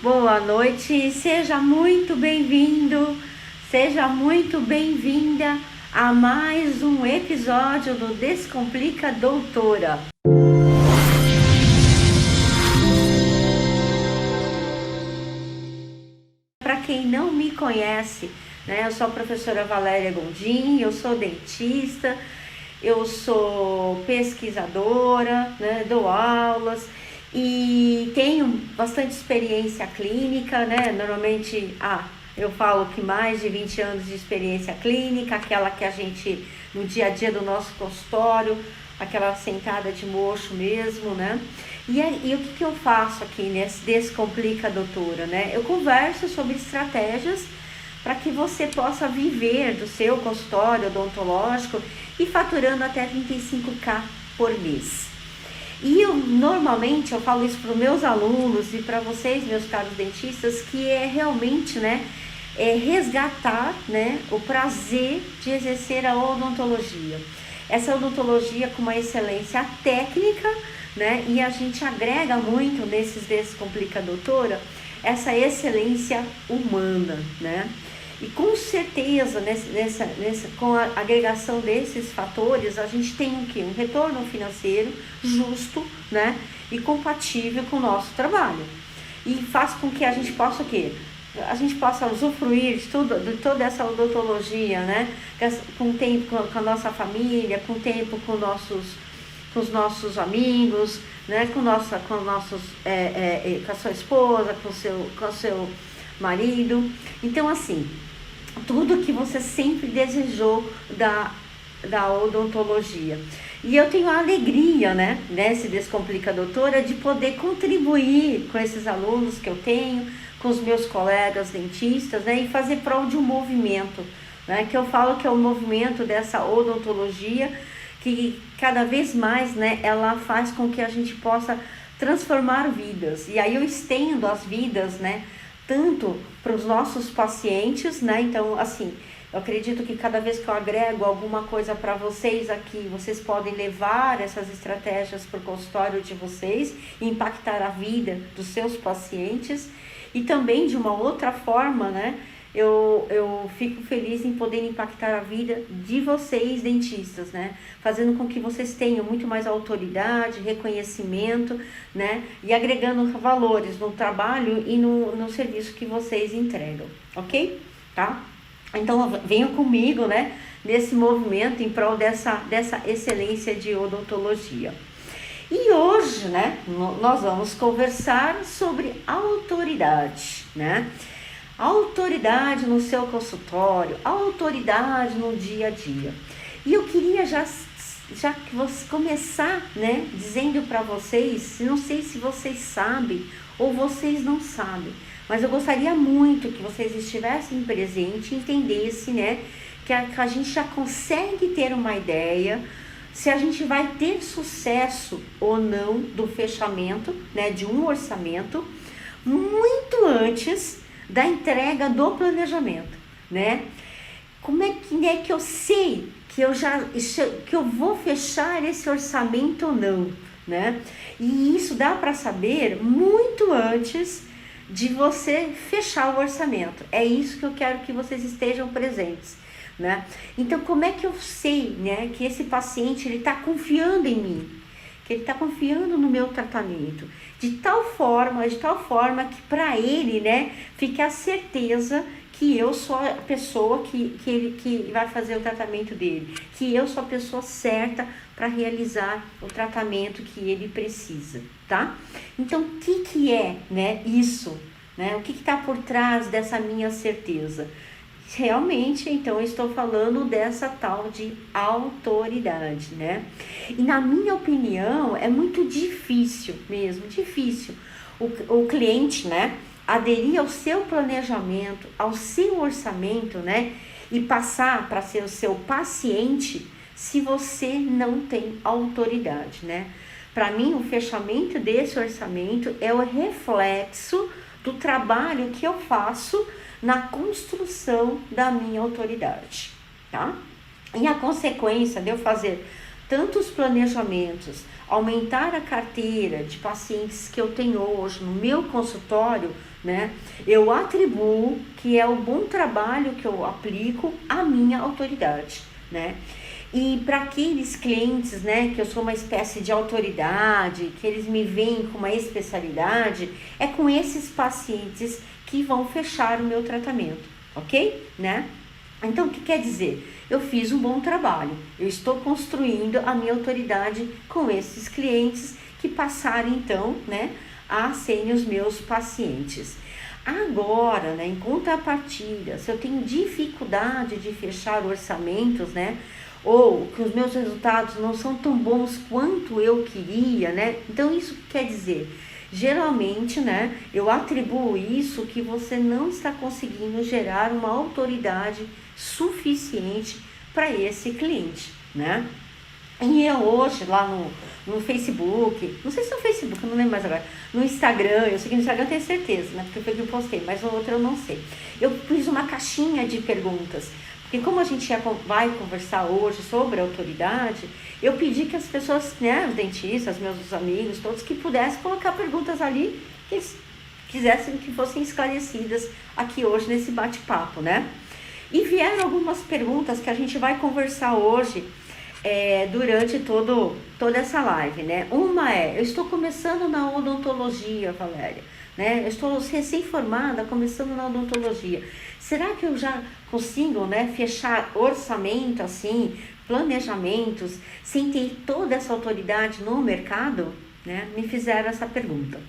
Boa noite, seja muito bem-vindo, seja muito bem-vinda a mais um episódio do Descomplica Doutora. Para quem não me conhece, eu sou a professora Valéria Gondim, eu sou dentista, eu sou pesquisadora, dou aulas e tenho bastante experiência clínica, Normalmente, eu falo que mais de 20 anos de experiência clínica, aquela que a gente, no dia a dia do nosso consultório, aquela sentada de mocho mesmo, E o que eu faço aqui nesse Descomplica Doutora, Eu converso sobre estratégias para que você possa viver do seu consultório odontológico e faturando até 35k por mês. E normalmente eu falo isso para os meus alunos e para vocês, meus caros dentistas, que é realmente, resgatar, o prazer de exercer a odontologia. Essa odontologia com uma excelência técnica, e a gente agrega muito nesses Descomplica Doutora essa excelência humana, E com certeza, com a agregação desses fatores, a gente tem o quê? Um retorno financeiro justo, e compatível com o nosso trabalho. E faz com que a gente possa o quê? A gente possa usufruir de toda essa odontologia, Com o tempo com a nossa família, com o tempo com os nossos amigos, com a sua esposa, com o seu marido. Então, assim, tudo que você sempre desejou da odontologia. E eu tenho a alegria, nesse Descomplica Doutora, de poder contribuir com esses alunos que eu tenho, com os meus colegas dentistas, e fazer prol de um movimento, que eu falo que é o movimento dessa odontologia, que cada vez mais, ela faz com que a gente possa transformar vidas. E aí eu estendo as vidas, tanto para os nossos pacientes, Então, assim, eu acredito que cada vez que eu agrego alguma coisa para vocês aqui, vocês podem levar essas estratégias para o consultório de vocês e impactar a vida dos seus pacientes. E também, de uma outra forma, eu fico feliz em poder impactar a vida de vocês, dentistas, Fazendo com que vocês tenham muito mais autoridade, reconhecimento, E agregando valores no trabalho e no serviço que vocês entregam, ok? Tá? Então, venham comigo, nesse movimento em prol dessa excelência de odontologia. E hoje, nós vamos conversar sobre autoridade, Autoridade no seu consultório, autoridade no dia a dia. E eu queria já que você começar, dizendo para vocês, não sei se vocês sabem ou vocês não sabem, mas eu gostaria muito que vocês estivessem presentes e entendessem, que a gente já consegue ter uma ideia se a gente vai ter sucesso ou não do fechamento, de um orçamento, muito antes da entrega do planejamento, Como é que eu sei que eu vou fechar esse orçamento ou não, E isso dá para saber muito antes de você fechar o orçamento. É isso que eu quero que vocês estejam presentes, Então, como é que eu sei, que esse paciente ele está confiando em mim, que ele está confiando no meu tratamento, de tal forma que para ele, fique a certeza que eu sou a pessoa que vai fazer o tratamento dele, que eu sou a pessoa certa para realizar o tratamento que ele precisa, tá? Então, o que é, isso, O que está por trás dessa minha certeza? Realmente, então, eu estou falando dessa tal de autoridade, E na minha opinião, é muito difícil mesmo, o cliente, aderir ao seu planejamento, ao seu orçamento, e passar para ser o seu paciente se você não tem autoridade, Para mim, o fechamento desse orçamento é o reflexo do trabalho que eu faço na construção da minha autoridade, tá? E a consequência de eu fazer tantos planejamentos, aumentar a carteira de pacientes que eu tenho hoje no meu consultório, né, eu atribuo que é o bom trabalho que eu aplico à minha autoridade, né? E para aqueles clientes, né, que eu sou uma espécie de autoridade, que eles me veem com uma especialidade, é com esses pacientes que vão fechar o meu tratamento, ok? Né? Então, o que quer dizer? Eu fiz um bom trabalho, eu estou construindo a minha autoridade com esses clientes que passaram, então, né, a serem os meus pacientes. Agora, né, em contrapartida, se eu tenho dificuldade de fechar orçamentos, né, ou que os meus resultados não são tão bons quanto eu queria, né, então isso quer dizer, geralmente, né, eu atribuo isso que você não está conseguindo gerar uma autoridade suficiente para esse cliente, né? E eu hoje lá no Facebook, não sei se é no Facebook, eu não lembro mais agora, no Instagram, eu sei que no Instagram eu tenho certeza, né? Porque foi que eu postei, mas no outro eu não sei. Eu fiz uma caixinha de perguntas, porque como a gente vai conversar hoje sobre autoridade, eu pedi que as pessoas, né, os dentistas, meus amigos, todos que pudessem colocar perguntas ali que eles quisessem que fossem esclarecidas aqui hoje nesse bate-papo, né? E vieram algumas perguntas que a gente vai conversar hoje durante toda essa live, né? Uma eu estou começando na odontologia, Valéria, né? Eu estou recém-formada, começando na odontologia. Será que eu já consigo, né, fechar orçamento, assim, planejamentos, sem ter toda essa autoridade no mercado? Né? Me fizeram essa pergunta.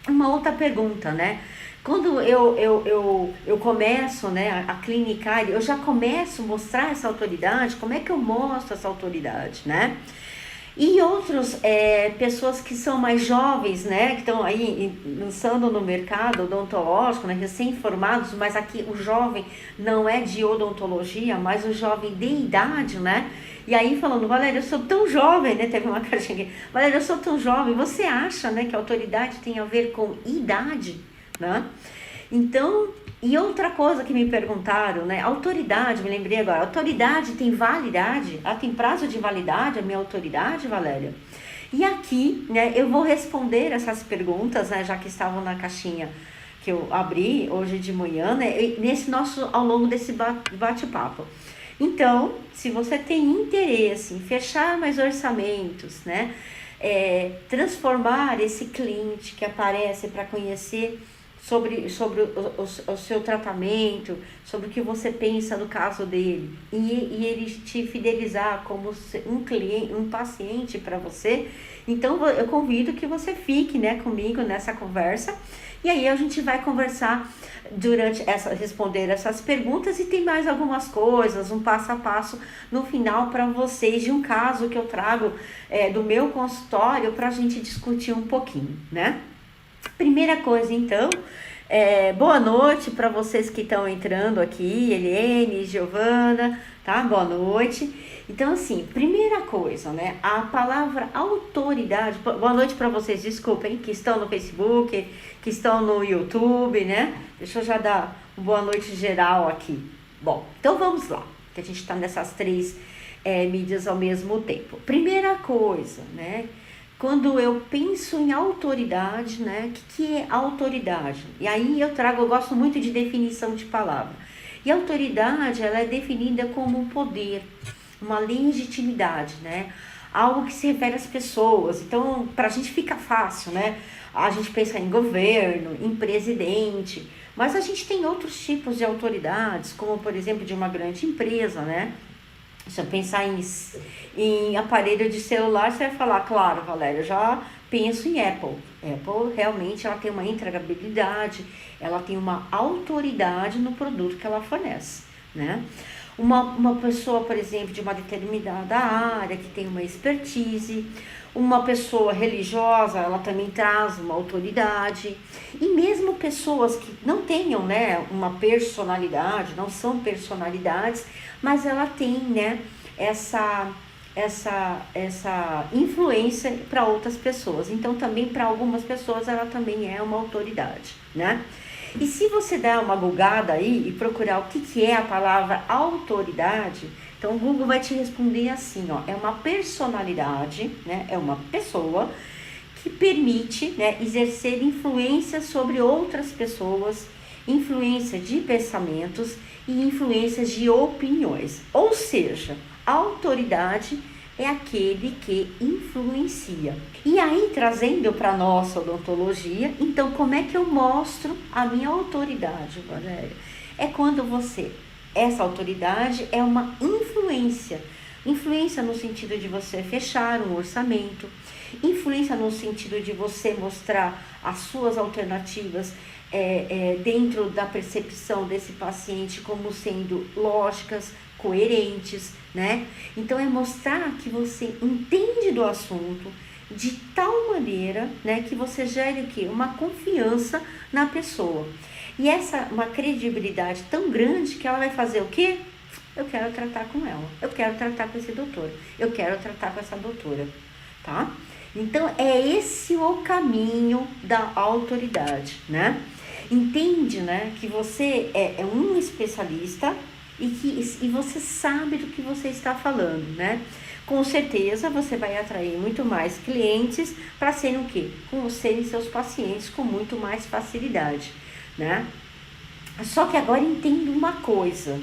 Uma outra pergunta, né? Quando eu começo, né, a clinicar, eu já começo a mostrar essa autoridade, como é que eu mostro essa autoridade, né? E outros, pessoas que são mais jovens, né, que estão aí lançando no mercado odontológico, né, recém-formados, mas aqui o jovem não é de odontologia, mas o jovem de idade, né? E aí falando, Valéria, eu sou tão jovem, né, teve uma caixinha aqui, Valéria, eu sou tão jovem, você acha, né, que a autoridade tem a ver com idade, né? Então, e outra coisa que me perguntaram, né, autoridade, me lembrei agora, autoridade tem validade? Ela tem prazo de validade, a minha autoridade, Valéria? E aqui, né, eu vou responder essas perguntas, né, já que estavam na caixinha que eu abri hoje de manhã, né, ao longo desse bate-papo. Então, se você tem interesse em fechar mais orçamentos, né, transformar esse cliente que aparece para conhecer sobre o seu tratamento, sobre o que você pensa no caso dele, e ele te fidelizar como um cliente, um paciente para você, então eu convido que você fique, né, comigo nessa conversa, e aí a gente vai conversar responder essas perguntas, e tem mais algumas coisas, um passo a passo no final para vocês, de um caso que eu trago do meu consultório para a gente discutir um pouquinho, né? Primeira coisa, então, boa noite para vocês que estão entrando aqui, Eliane, Giovana, tá? Boa noite. Então, assim, primeira coisa, né? A palavra autoridade, boa noite para vocês, desculpem, que estão no Facebook, que estão no YouTube, né? Deixa eu já dar uma boa noite geral aqui. Bom, então vamos lá, que a gente está nessas três mídias ao mesmo tempo. Primeira coisa, né? Quando eu penso em autoridade, né? O que é autoridade? E aí eu gosto muito de definição de palavra. E autoridade, ela é definida como um poder, uma legitimidade, né? Algo que se refere às pessoas. Então, para a gente fica fácil, né? A gente pensa em governo, em presidente, mas a gente tem outros tipos de autoridades, como, por exemplo, de uma grande empresa, né? Se eu pensar em aparelho de celular, você vai falar, claro, Valéria, eu já penso em Apple. Apple realmente ela tem uma entregabilidade, ela tem uma autoridade no produto que ela fornece, né? Uma pessoa, por exemplo, de uma determinada área, que tem uma expertise, uma pessoa religiosa, ela também traz uma autoridade, e mesmo pessoas que não tenham, né, uma personalidade, não são personalidades, mas ela tem, né, essa influência para outras pessoas. Então, também para algumas pessoas, ela também é uma autoridade, né? E se você der uma googada aí e procurar o que é a palavra autoridade, então o Google vai te responder assim, ó, é uma personalidade, né? É uma pessoa que permite, né, exercer influência sobre outras pessoas, influência de pensamentos e influências de opiniões. Ou seja, a autoridade é aquele que influencia. E aí, trazendo para a nossa odontologia, então como é que eu mostro a minha autoridade, Valéria? É quando essa autoridade é uma influência. Influência no sentido de você fechar um orçamento, influência no sentido de você mostrar as suas alternativas dentro da percepção desse paciente como sendo lógicas, coerentes, né? Então é mostrar que você entende do assunto de tal maneira, né, que você gere o quê? Uma confiança na pessoa. E uma credibilidade tão grande que ela vai fazer o quê? Eu quero tratar com ela, eu quero tratar com esse doutor, eu quero tratar com essa doutora, tá? Então é esse o caminho da autoridade, né? Entende, né, que você é um especialista e você sabe do que você está falando, né? Com certeza você vai atrair muito mais clientes para serem o quê? Com serem seus pacientes com muito mais facilidade, né? Só que agora entenda uma coisa,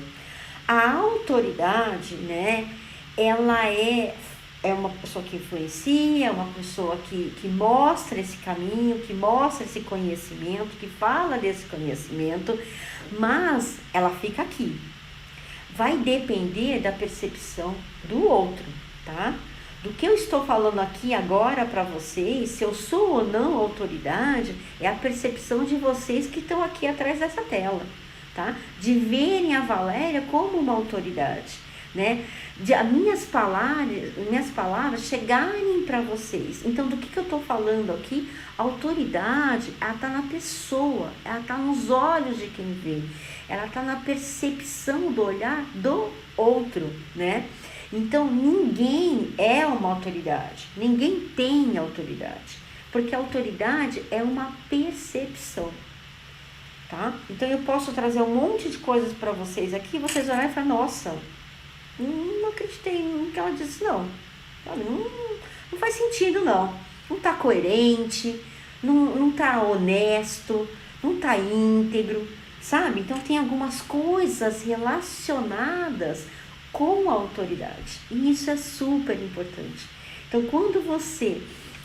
a autoridade, né, ela é uma pessoa que influencia, é uma pessoa que mostra esse caminho, que mostra esse conhecimento, que fala desse conhecimento, mas ela fica aqui. Vai depender da percepção do outro, tá? Do que eu estou falando aqui agora para vocês, se eu sou ou não autoridade, é a percepção de vocês que estão aqui atrás dessa tela, tá? De verem a Valéria como uma autoridade, né? De minhas palavras chegarem para vocês. Então, do que eu estou falando aqui? A autoridade, ela está na pessoa, ela está nos olhos de quem vê, ela está na percepção do olhar do outro, né? Então, ninguém é uma autoridade, ninguém tem autoridade, porque a autoridade é uma percepção, tá? Então, eu posso trazer um monte de coisas para vocês aqui, vocês vão olhar e falar, nossa, não acreditei no que ela disse, não faz sentido, não tá coerente, não tá honesto, não tá íntegro, sabe? Então tem algumas coisas relacionadas com a autoridade, e isso é super importante. Então quando você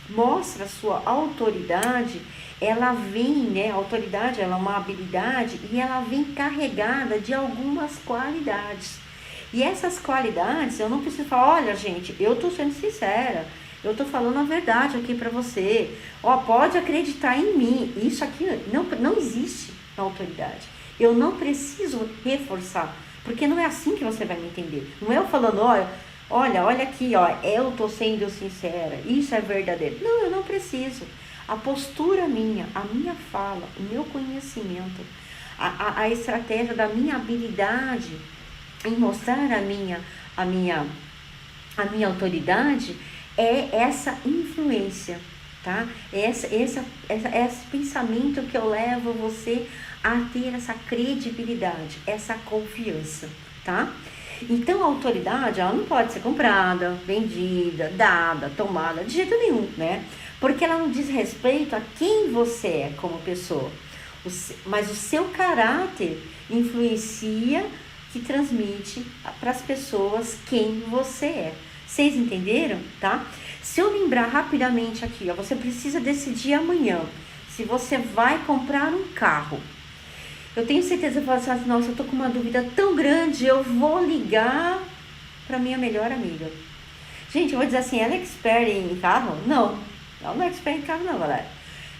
mostra a sua autoridade, ela vem, né? A autoridade, ela é uma habilidade e ela vem carregada de algumas qualidades. E essas qualidades, eu não preciso falar, olha gente, eu tô sendo sincera, eu tô falando a verdade aqui para você, ó, pode acreditar em mim, isso aqui não existe na autoridade, eu não preciso reforçar, porque não é assim que você vai me entender, não é eu falando, olha aqui, ó, eu tô sendo sincera, isso é verdadeiro, não, eu não preciso, a postura minha, a minha fala, o meu conhecimento, a estratégia da minha habilidade, em mostrar a minha autoridade é essa influência, tá? Esse pensamento que eu levo você a ter essa credibilidade, essa confiança, tá? Então a autoridade, ela não pode ser comprada, vendida, dada, tomada, de jeito nenhum, né? Porque ela não diz respeito a quem você é como pessoa, mas o seu caráter influencia, que transmite para as pessoas quem você é. Vocês entenderam, tá? Se eu lembrar rapidamente aqui, ó, você precisa decidir amanhã se você vai comprar um carro. Eu tenho certeza que você fala assim, nossa, eu tô com uma dúvida tão grande, eu vou ligar para minha melhor amiga. Gente, eu vou dizer assim, ela é expert em carro? Não, ela não é expert em carro não, galera.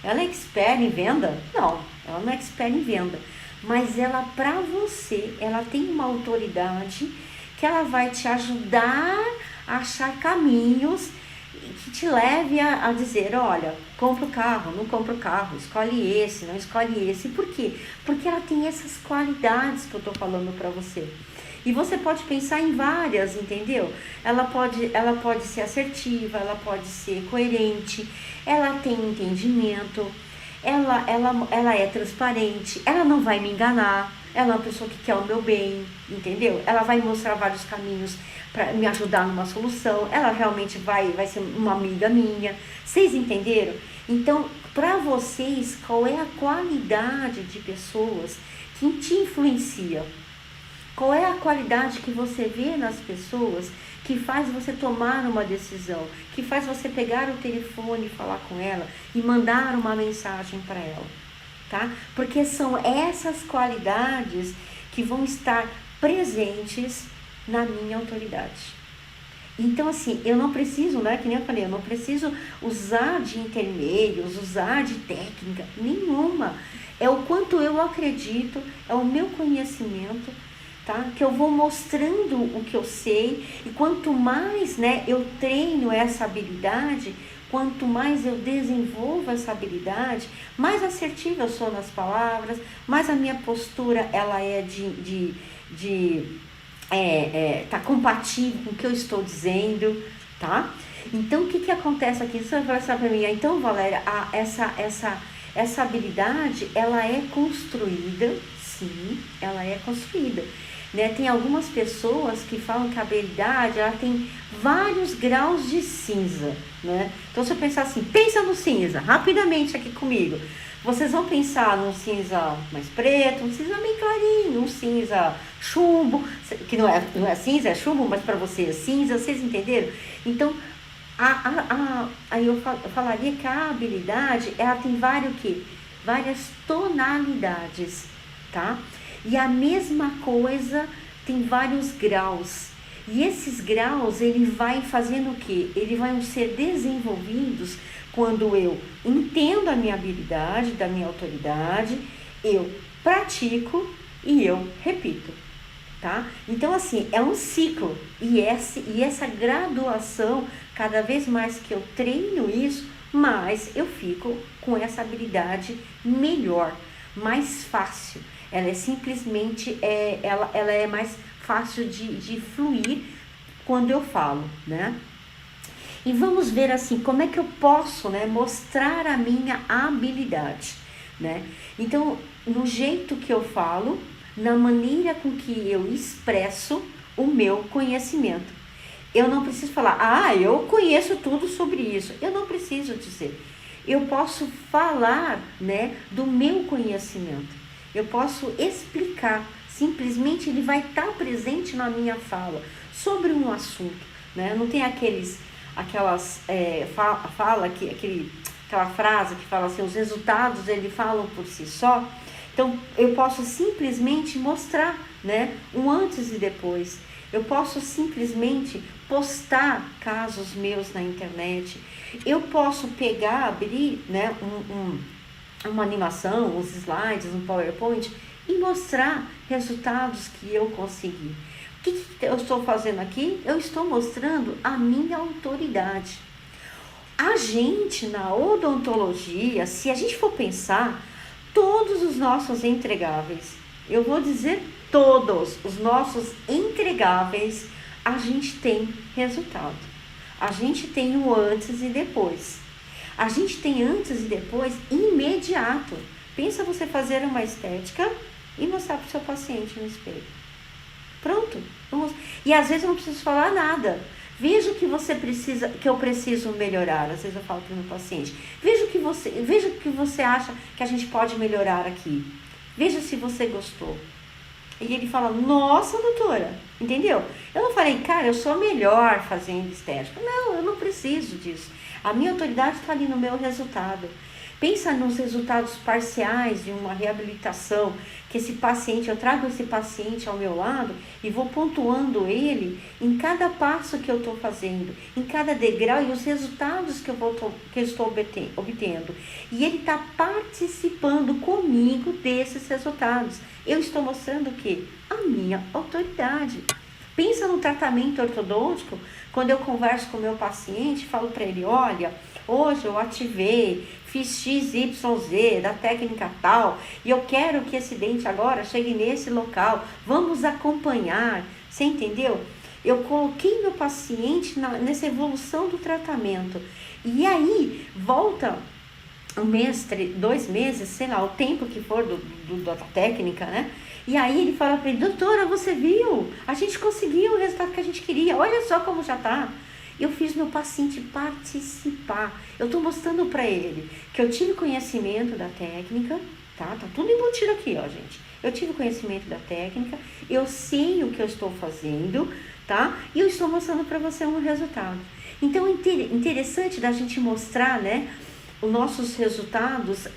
Ela é expert em venda? Não, ela não é expert em venda. Mas ela, para você, ela tem uma autoridade que ela vai te ajudar a achar caminhos que te leve a dizer, olha, compra o carro, não compra o carro, escolhe esse, não escolhe esse. Por quê? Porque ela tem essas qualidades que eu estou falando para você. E você pode pensar em várias, entendeu? Ela pode ser assertiva, ela pode ser coerente, ela tem entendimento, ela é transparente, ela não vai me enganar, ela é uma pessoa que quer o meu bem, entendeu? Ela vai mostrar vários caminhos para me ajudar numa solução, ela realmente vai ser uma amiga minha. Vocês entenderam? Então, para vocês, qual é a qualidade de pessoas que te influenciam? Qual é a qualidade que você vê nas pessoas que faz você tomar uma decisão, que faz você pegar o telefone e falar com ela e mandar uma mensagem para ela, tá? Porque são essas qualidades que vão estar presentes na minha autoridade. Então, assim, eu não preciso, né, que nem eu falei, eu não preciso usar de intermeios, usar de técnica nenhuma. É o quanto eu acredito, é o meu conhecimento, tá? Que eu vou mostrando o que eu sei, e quanto mais, né, eu treino essa habilidade, quanto mais eu desenvolvo essa habilidade, mais assertiva eu sou nas palavras, mais a minha postura ela é tá compatível com o que eu estou dizendo, tá? Então, o que acontece aqui? Você vai falar para mim, então, Valéria, essa habilidade, ela é construída, sim, ela é construída. Né? Tem algumas pessoas que falam que a habilidade ela tem vários graus de cinza, né? Então, se eu pensar assim, pensa no cinza, rapidamente aqui comigo. Vocês vão pensar num cinza mais preto, um cinza bem clarinho, um cinza chumbo, que não é cinza, é chumbo, mas para você é cinza, vocês entenderam? Então, aí eu falaria que a habilidade, ela tem várias tonalidades, tá? E a mesma coisa tem vários graus. E esses graus, ele vai fazendo o quê? Eles vão ser desenvolvidos quando eu entendo a minha habilidade, da minha autoridade, eu pratico e eu repito, tá? Então, assim, é um ciclo. E essa graduação, cada vez mais que eu treino isso, mais eu fico com essa habilidade melhor, mais fácil. Ela é simplesmente, ela é mais fácil de fluir quando eu falo, né? E vamos ver assim, como é que eu posso, né, mostrar a minha habilidade, né? Então, no jeito que eu falo, na maneira com que eu expresso o meu conhecimento. Eu não preciso falar, eu conheço tudo sobre isso. Eu não preciso dizer. Eu posso falar, né, do meu conhecimento. Eu posso explicar, simplesmente ele vai estar presente na minha fala sobre um assunto, né? Não tem aquela frase que fala assim, os resultados eles falam por si só. Então eu posso simplesmente mostrar, né, um antes e depois. Eu posso simplesmente postar casos meus na internet. Eu posso abrir, né, uma animação, uns slides, um PowerPoint e mostrar resultados que eu consegui. O que eu estou fazendo aqui? Eu estou mostrando a minha autoridade. A gente, na odontologia, se a gente for pensar, todos os nossos entregáveis, eu vou dizer todos os nossos entregáveis, a gente tem resultado. A gente tem o antes e depois. A gente tem antes e depois imediato. Pensa você fazer uma estética e mostrar para o seu paciente no espelho. Pronto. E às vezes eu não preciso falar nada. Veja o que você precisa, que eu preciso melhorar. Às vezes eu falo para o meu paciente. Veja o que você acha que a gente pode melhorar aqui. Veja se você gostou. E ele fala, nossa, doutora, entendeu? Eu não falei, cara, eu sou melhor fazendo estética. Não, eu não preciso disso. A minha autoridade está ali no meu resultado. Pensa nos resultados parciais de uma reabilitação, que eu trago esse paciente ao meu lado e vou pontuando ele em cada passo que eu estou fazendo, em cada degrau e os resultados que eu estou obtendo. E ele está participando comigo desses resultados. Eu estou mostrando o quê? A minha autoridade. Pensa no tratamento ortodôntico, quando eu converso com o meu paciente, falo para ele, olha, hoje eu ativei, fiz XYZ da técnica tal, e eu quero que esse dente agora chegue nesse local, vamos acompanhar, você entendeu? Eu coloquei meu paciente nessa evolução do tratamento. E aí, volta um mês, 2 meses, sei lá, o tempo que for da técnica, né? E aí ele fala para ele, doutora, você viu? A gente conseguiu o resultado que a gente queria, olha só como já tá. Eu fiz meu paciente participar. Eu estou mostrando para ele que eu tive conhecimento da técnica, tá? Tá tudo embutido aqui, ó, gente. Eu tive conhecimento da técnica, eu sei o que eu estou fazendo, tá? E eu estou mostrando para você um resultado. Então, interessante da gente mostrar, né, os nossos resultados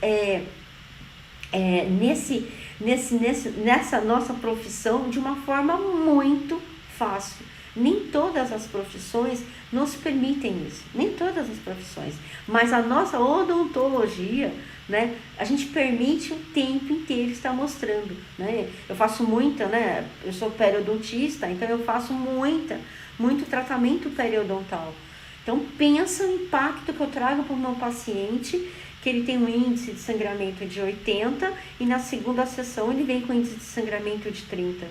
nessa nossa profissão de uma forma muito fácil. Nem todas as profissões nos permitem isso, nem todas as profissões, mas a nossa odontologia, né, a gente permite o tempo inteiro estar mostrando, né? Eu faço muita, né, eu sou periodontista, então eu faço muito tratamento periodontal. Então pensa no impacto que eu trago para o meu paciente, que ele tem um índice de sangramento de 80 e na segunda sessão ele vem com índice de sangramento de 30.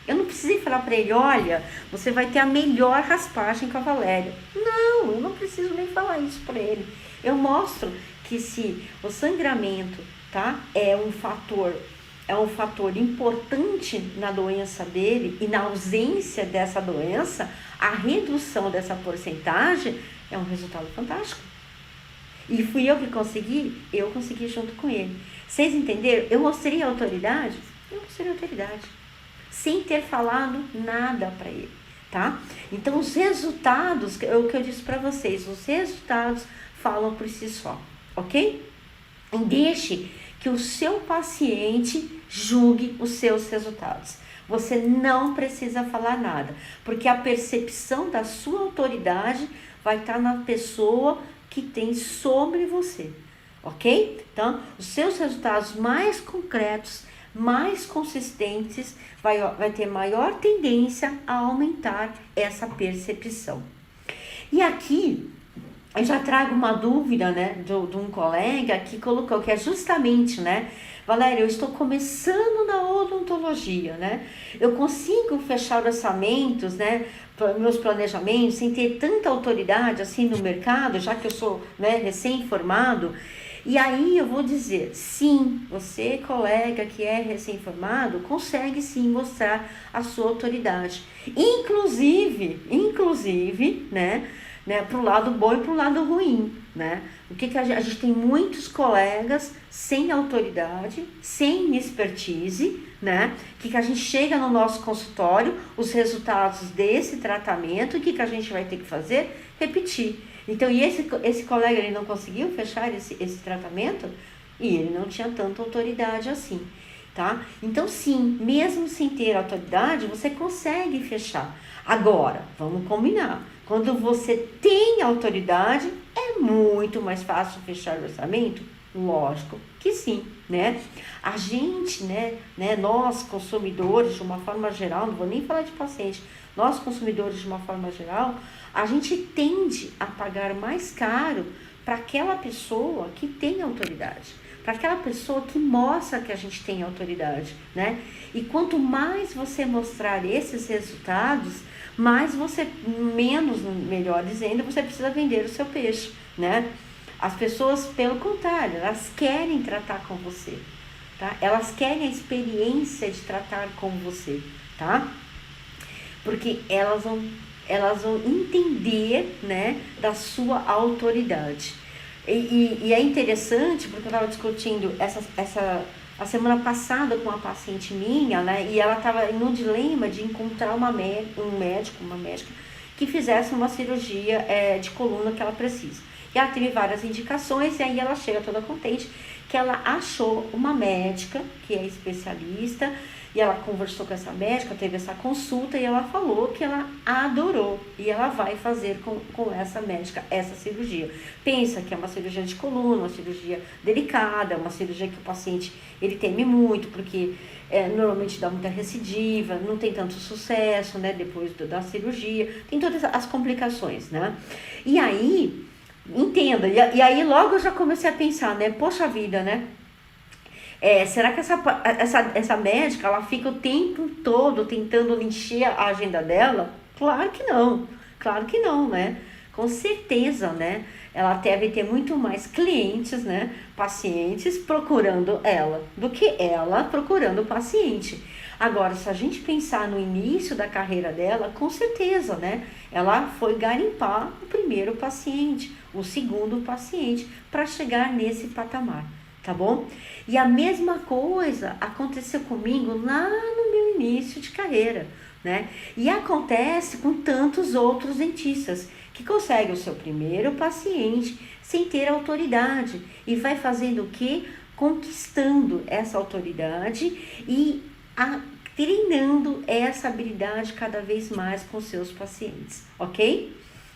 Eu não precisei falar para ele, olha, você vai ter a melhor raspagem com a Valéria. Não, eu não preciso nem falar isso para ele. Eu mostro que se o sangramento, tá, é um fator importante na doença dele e na ausência dessa doença, a redução dessa porcentagem é um resultado fantástico. E fui eu que consegui? Eu consegui junto com ele. Vocês entenderam? Eu mostrei autoridade? Eu mostrei autoridade. Sem ter falado nada para ele, tá? Então, os resultados, é o que eu disse para vocês, os resultados falam por si só, ok? E deixe que o seu paciente julgue os seus resultados. Você não precisa falar nada, porque a percepção da sua autoridade vai estar na pessoa que tem sobre você, ok? Então, os seus resultados mais concretos, mais consistentes, vai ter maior tendência a aumentar essa percepção. E aqui, eu já trago uma dúvida, né, de um colega que colocou, que é justamente, né, Valéria, eu estou começando na odontologia, né, eu consigo fechar orçamentos, né, meus planejamentos, sem ter tanta autoridade assim no mercado, já que eu sou, né, recém-formado. E aí eu vou dizer, sim, você, colega que é recém-formado, consegue sim mostrar a sua autoridade. Inclusive, né, para o lado bom e para o lado ruim, né? O que a gente tem muitos colegas sem autoridade, sem expertise, né? Que a gente chega no nosso consultório, os resultados desse tratamento, o que a gente vai ter que fazer? Repetir. Então, e esse colega, ele não conseguiu fechar esse tratamento e ele não tinha tanta autoridade assim, tá? Então, sim, mesmo sem ter autoridade, você consegue fechar. Agora, vamos combinar. Quando você tem autoridade, é muito mais fácil fechar o orçamento? Lógico que sim, né? A gente, né, nós consumidores, de uma forma geral, não vou nem falar de paciente, nós consumidores, de uma forma geral, a gente tende a pagar mais caro para aquela pessoa que tem autoridade, para aquela pessoa que mostra que a gente tem autoridade, né? E quanto mais você mostrar esses resultados, mais você, melhor dizendo, você precisa vender o seu peixe, né? As pessoas, pelo contrário, elas querem tratar com você, tá? Elas querem a experiência de tratar com você, tá? Porque elas vão entender, né, da sua autoridade. E é interessante, porque eu estava discutindo a semana passada com uma paciente minha, né, e ela estava no dilema de encontrar uma médica que fizesse uma cirurgia de coluna que ela precisa. E ela teve várias indicações, e aí ela chega toda contente que ela achou uma médica que é especialista, e ela conversou com essa médica, teve essa consulta, e ela falou que ela adorou, e ela vai fazer com essa médica essa cirurgia. Pensa que é uma cirurgia de coluna, uma cirurgia delicada, uma cirurgia que o paciente ele teme muito, porque normalmente dá muita recidiva, não tem tanto sucesso, né, depois da cirurgia, tem todas as complicações, né? E aí, entenda, e aí logo eu já comecei a pensar, né, poxa vida, né? Será que essa médica, ela fica o tempo todo tentando encher a agenda dela? Claro que não, né? Com certeza, né? ela deve ter muito mais clientes, né, pacientes procurando ela, do que ela procurando o paciente. Agora, se a gente pensar no início da carreira dela, com certeza, né, ela foi garimpar o primeiro paciente, o segundo paciente, para chegar nesse patamar, tá bom? E a mesma coisa aconteceu comigo lá no meu início de carreira, né? E acontece com tantos outros dentistas que conseguem o seu primeiro paciente sem ter autoridade e vai fazendo o quê? Conquistando essa autoridade e treinando essa habilidade cada vez mais com seus pacientes, ok?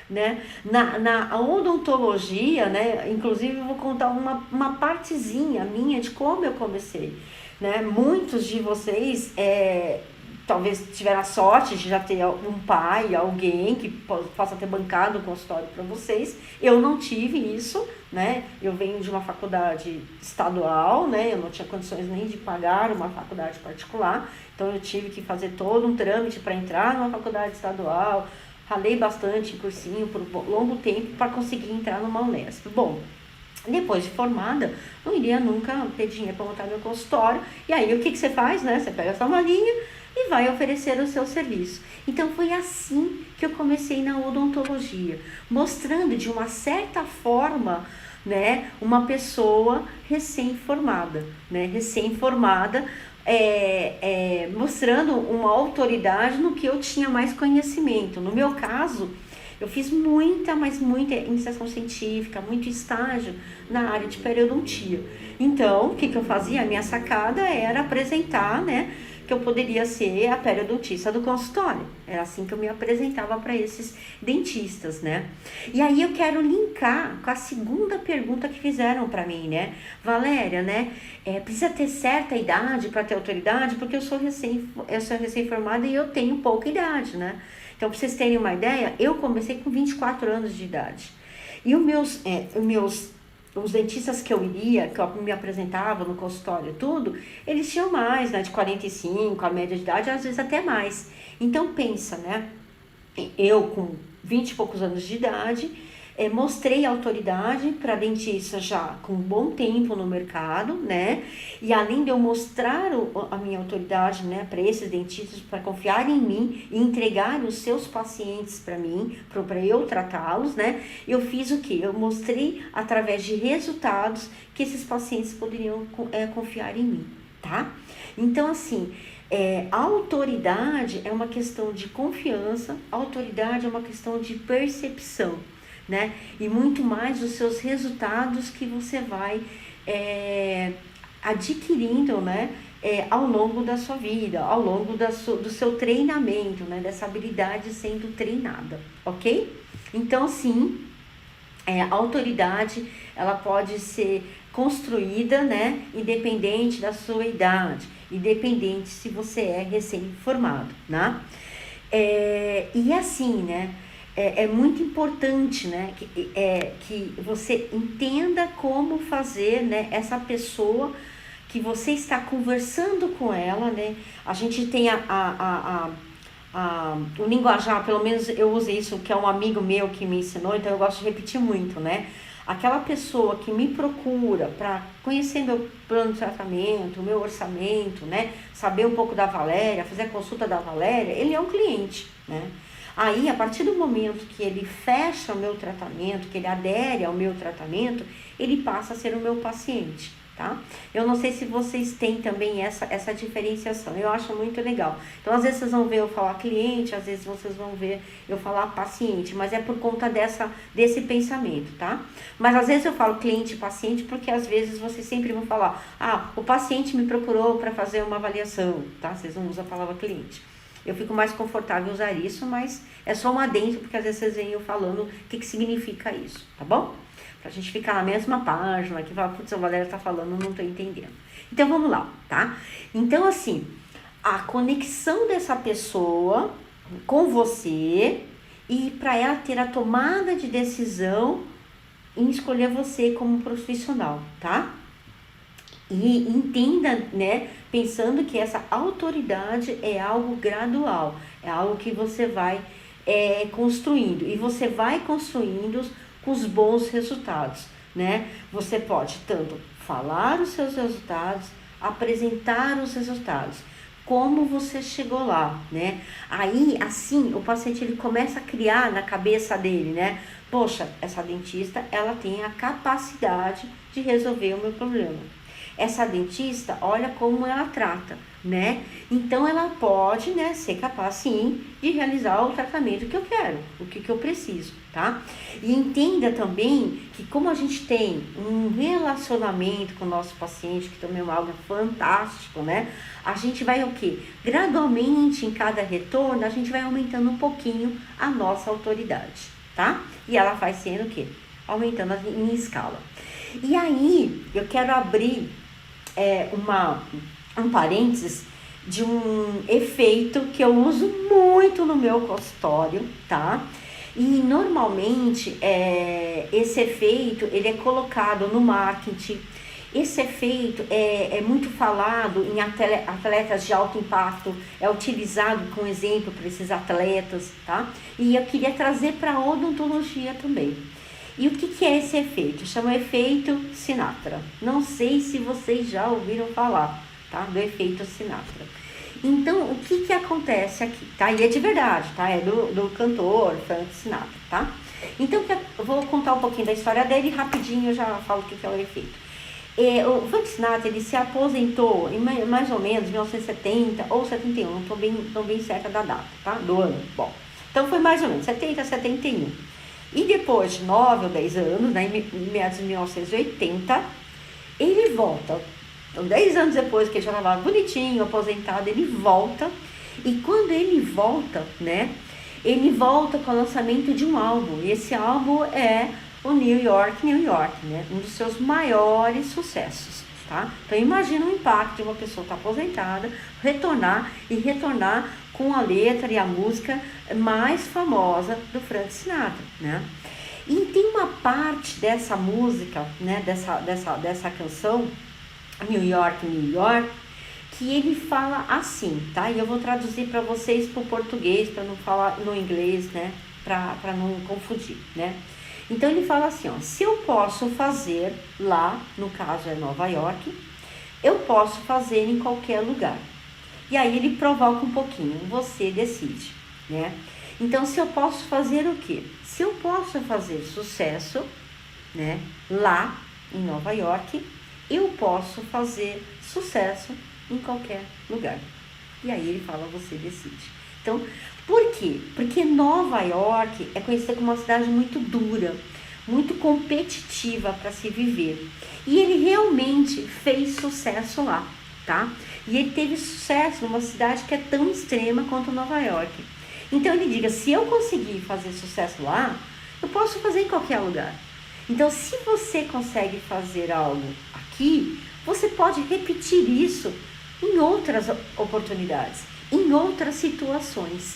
Né? Na odontologia, né? Inclusive eu vou contar uma partezinha minha de como eu comecei, né? Muitos de vocês talvez tiveram a sorte de já ter um pai, alguém que possa ter bancado o consultório para vocês. Eu não tive isso, né? Eu venho de uma faculdade estadual, né? Eu não tinha condições nem de pagar uma faculdade particular, então eu tive que fazer todo um trâmite para entrar numa faculdade estadual. Ralei bastante em cursinho por um longo tempo para conseguir entrar numa Unesp. Bom, depois de formada, não iria nunca ter dinheiro para montar meu consultório. E aí, o que você faz, né? Você pega a sua malinha e vai oferecer o seu serviço. Então, foi assim que eu comecei na odontologia, mostrando de uma certa forma, né, uma pessoa recém-formada, né? Recém-formada, mostrando uma autoridade no que eu tinha mais conhecimento. No meu caso, eu fiz mas muita iniciação científica, muito estágio na área de periodontia. Então, o que eu fazia? A minha sacada era apresentar, né, que eu poderia ser a periodontista do consultório. Era assim que eu me apresentava para esses dentistas, né? E aí eu quero linkar com a segunda pergunta que fizeram para mim, né? Valéria, né? Precisa ter certa idade para ter autoridade? Porque eu sou recém-formada e eu tenho pouca idade, né? Então, para vocês terem uma ideia, eu comecei com 24 anos de idade. E os dentistas que eu me apresentava no consultório e tudo, eles tinham mais, né, de 45, a média de idade, às vezes até mais. Então, pensa, né, eu com 20 e poucos anos de idade, mostrei autoridade para dentistas já com um bom tempo no mercado, né, e além de eu mostrar a minha autoridade, né, para esses dentistas, para confiar em mim e entregar os seus pacientes para mim, para eu tratá-los, né, eu fiz o quê? Eu mostrei através de resultados que esses pacientes poderiam confiar em mim, tá? Então, assim, a autoridade é uma questão de confiança, a autoridade é uma questão de percepção, né? E muito mais os seus resultados que você vai adquirindo, né? Ao longo da sua vida, ao longo do seu treinamento, né? Dessa habilidade sendo treinada, ok? Então, sim, a autoridade, ela pode ser construída, né? Independente da sua idade, independente se você é recém-formado, né? E assim, né? É muito importante, né, que você entenda como fazer, né, essa pessoa que você está conversando com ela, né? A gente tem o linguajar, pelo menos eu uso isso, que é um amigo meu que me ensinou, então eu gosto de repetir muito, né? Aquela pessoa que me procura para conhecer meu plano de tratamento, meu orçamento, né? Saber um pouco da Valéria, fazer a consulta da Valéria, ele é um cliente, né? Aí, a partir do momento que ele fecha o meu tratamento, que ele adere ao meu tratamento, ele passa a ser o meu paciente, tá? Eu não sei se vocês têm também essa diferenciação, eu acho muito legal. Então, às vezes vocês vão ver eu falar cliente, às vezes vocês vão ver eu falar paciente, mas é por conta desse pensamento, tá? Mas às vezes eu falo cliente e paciente, porque às vezes vocês sempre vão falar, o paciente me procurou para fazer uma avaliação, tá? Vocês não usam a palavra cliente. Eu fico mais confortável em usar isso, mas é só um adendo, porque às vezes vocês veem eu falando o que significa isso, tá bom? Pra gente ficar na mesma página, que fala, putz, a Valéria tá falando, não tô entendendo. Então, vamos lá, tá? Então, assim, a conexão dessa pessoa com você e para ela ter a tomada de decisão em escolher você como profissional, tá? E entenda, né, pensando que essa autoridade é algo gradual, é algo que você vai construindo. E você vai construindo com os bons resultados, né? Você pode tanto falar os seus resultados, apresentar os resultados, como você chegou lá, né? Aí, assim, o paciente ele começa a criar na cabeça dele, né? Poxa, essa dentista, ela tem a capacidade de resolver o meu problema. Essa dentista, olha como ela trata, né? Então, ela pode, né, ser capaz, sim, de realizar o tratamento que eu quero, o que eu preciso, tá? E entenda também que como a gente tem um relacionamento com o nosso paciente, que também é algo fantástico, né? A gente vai o quê? Gradualmente, em cada retorno, a gente vai aumentando um pouquinho a nossa autoridade, tá? E ela vai sendo o quê? Aumentando em escala. E aí, eu quero abrir um parênteses de um efeito que eu uso muito no meu consultório, tá? E normalmente esse efeito ele é colocado no marketing. Esse efeito é muito falado em atletas de alto impacto, é utilizado como exemplo para esses atletas, tá? E eu queria trazer para a odontologia também. E o que é esse efeito? Chama efeito Sinatra. Não sei se vocês já ouviram falar, tá? Do efeito Sinatra. Então, o que acontece aqui, tá? E é de verdade, tá? É do cantor Frank Sinatra, tá? Então, eu vou contar um pouquinho da história dele, rapidinho eu já falo o que é o efeito. O Frank Sinatra, ele se aposentou em mais ou menos 1970 ou 71, não estou bem certa da data, tá? Do ano. Bom, então foi mais ou menos 70, 71. E depois de 9 ou 10 anos, né, em meados de 1980, ele volta. Então, 10 anos depois que ele já estava bonitinho, aposentado, ele volta. E quando ele volta, né, ele volta com o lançamento de um álbum. E esse álbum é o New York, né, um dos seus maiores sucessos, tá? Então, imagina o impacto de uma pessoa estar aposentada, retornar com a letra e a música mais famosa do Frank Sinatra, né? E tem uma parte dessa música, né, dessa canção, New York, que ele fala assim, tá? E eu vou traduzir para vocês para o português, para não falar no inglês, né? Para não confundir, né? Então ele fala assim, ó, se eu posso fazer lá, no caso é Nova York, eu posso fazer em qualquer lugar. E aí ele provoca um pouquinho, você decide, né? Então, se eu posso fazer o quê? Se eu posso fazer sucesso, né, lá em Nova York, eu posso fazer sucesso em qualquer lugar. E aí ele fala, você decide. Então, por quê? Porque Nova York é conhecida como uma cidade muito dura, muito competitiva para se viver. E ele realmente fez sucesso lá, tá? E ele teve sucesso numa cidade que é tão extrema quanto Nova York. Então ele diga, se eu conseguir fazer sucesso lá, eu posso fazer em qualquer lugar. Então, se você consegue fazer algo aqui, você pode repetir isso em outras oportunidades, em outras situações.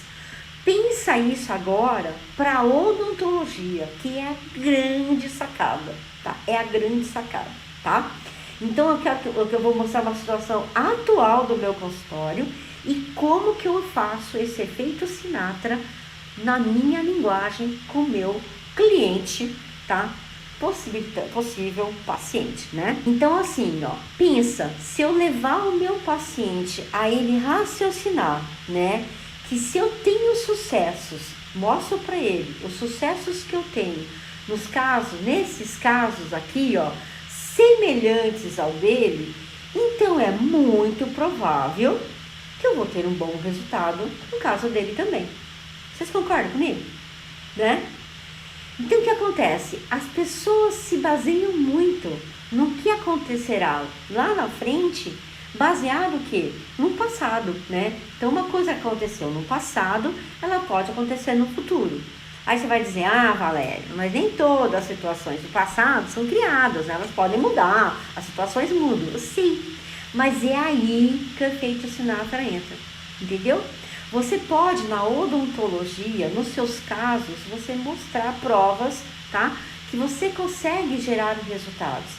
Pensa isso agora para a odontologia, que é a grande sacada, tá? É a grande sacada, tá? Então, eu vou mostrar uma situação atual do meu consultório e como que eu faço esse efeito Sinatra na minha linguagem com o meu cliente, tá? Possível paciente, né? Então, assim, ó, pensa, se eu levar o meu paciente a ele raciocinar, né? Que se eu tenho sucessos, mostro para ele os sucessos que eu tenho nesses casos aqui, ó, semelhantes ao dele, então é muito provável que eu vou ter um bom resultado no caso dele também. Vocês concordam comigo? Né? Então, o que acontece? As pessoas se baseiam muito no que acontecerá lá na frente, baseado o quê? No passado, né? Então, uma coisa que aconteceu no passado, ela pode acontecer no futuro. Aí você vai dizer, Valéria, mas nem todas as situações do passado são criadas, né? Elas podem mudar, as situações mudam. Sim, mas é aí que o efeito Sinatra entra, entendeu? Você pode, na odontologia, nos seus casos, você mostrar provas, tá? Que você consegue gerar resultados.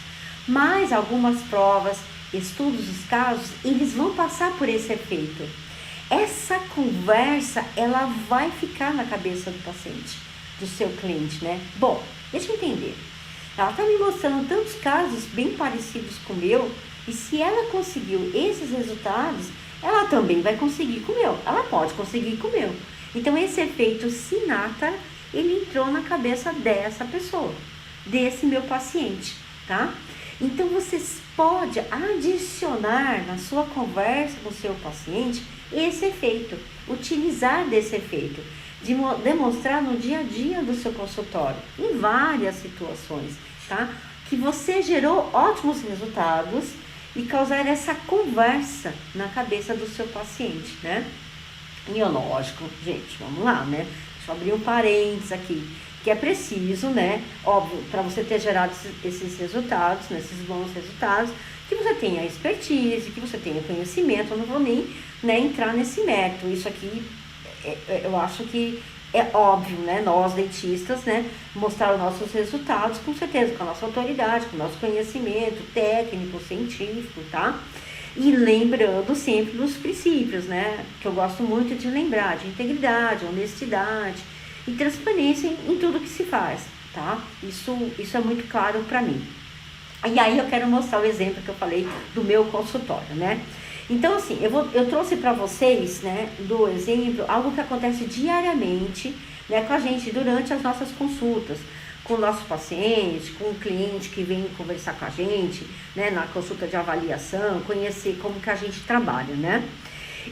Mas algumas provas, estudos dos casos, eles vão passar por esse efeito. Essa conversa, ela vai ficar na cabeça do paciente. do seu cliente, né? Bom, deixa eu entender. Ela está me mostrando tantos casos bem parecidos com o meu, e se ela conseguiu esses resultados, ela também vai conseguir com o meu. Ela pode conseguir com o meu. Então, esse efeito Sinatra, ele entrou na cabeça dessa pessoa, desse meu paciente, tá? Então, você pode adicionar na sua conversa com o seu paciente esse efeito, utilizar desse efeito, de demonstrar no dia a dia do seu consultório, em várias situações, tá? Que você gerou ótimos resultados e causar essa conversa na cabeça do seu paciente, né? E é lógico, gente, vamos lá, né? Deixa eu abrir um parênteses aqui, que é preciso, né? Óbvio, para você ter gerado esses resultados, né, esses bons resultados, que você tenha expertise, que você tenha conhecimento. Eu não vou nem, né, entrar nesse mérito. Isso aqui, eu acho que é óbvio, né? Nós, dentistas, né, mostrar os nossos resultados, com certeza, com a nossa autoridade, com o nosso conhecimento técnico, científico, tá? E lembrando sempre dos princípios, né? Que eu gosto muito de lembrar, de integridade, honestidade e transparência em tudo que se faz, tá? Isso é muito claro para mim. E aí eu quero mostrar o exemplo que eu falei do meu consultório, né? Então, assim, eu trouxe para vocês, né, do exemplo, algo que acontece diariamente, né, com a gente durante as nossas consultas, com o nosso paciente, com o cliente que vem conversar com a gente, né, na consulta de avaliação, conhecer como que a gente trabalha, né?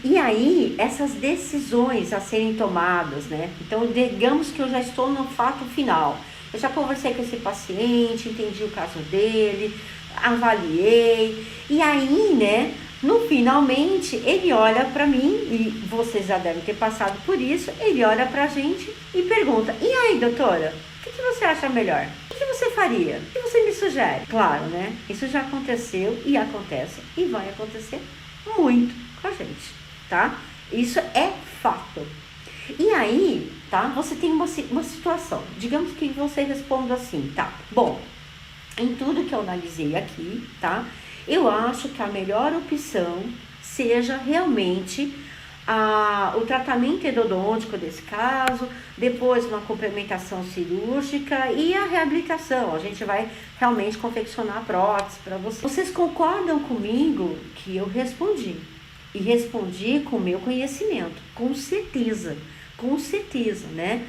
E aí, essas decisões a serem tomadas, né? Então, digamos que eu já estou no fato final. Eu já conversei com esse paciente, entendi o caso dele, avaliei. E aí, né, no finalmente, ele olha para mim, e vocês já devem ter passado por isso, ele olha pra gente e pergunta: e aí, doutora, o que você acha melhor? O que você faria? O que você me sugere? Claro, né? Isso já aconteceu e acontece e vai acontecer muito com a gente, tá? Isso é fato. E aí, tá? Você tem uma situação. Digamos que você responda assim, tá? Bom, em tudo que eu analisei aqui, tá? Eu acho que a melhor opção seja realmente o tratamento endodôntico desse caso, depois uma complementação cirúrgica e a reabilitação. A gente vai realmente confeccionar a prótese para vocês. Vocês concordam comigo que eu respondi? E respondi com o meu conhecimento, com certeza, né?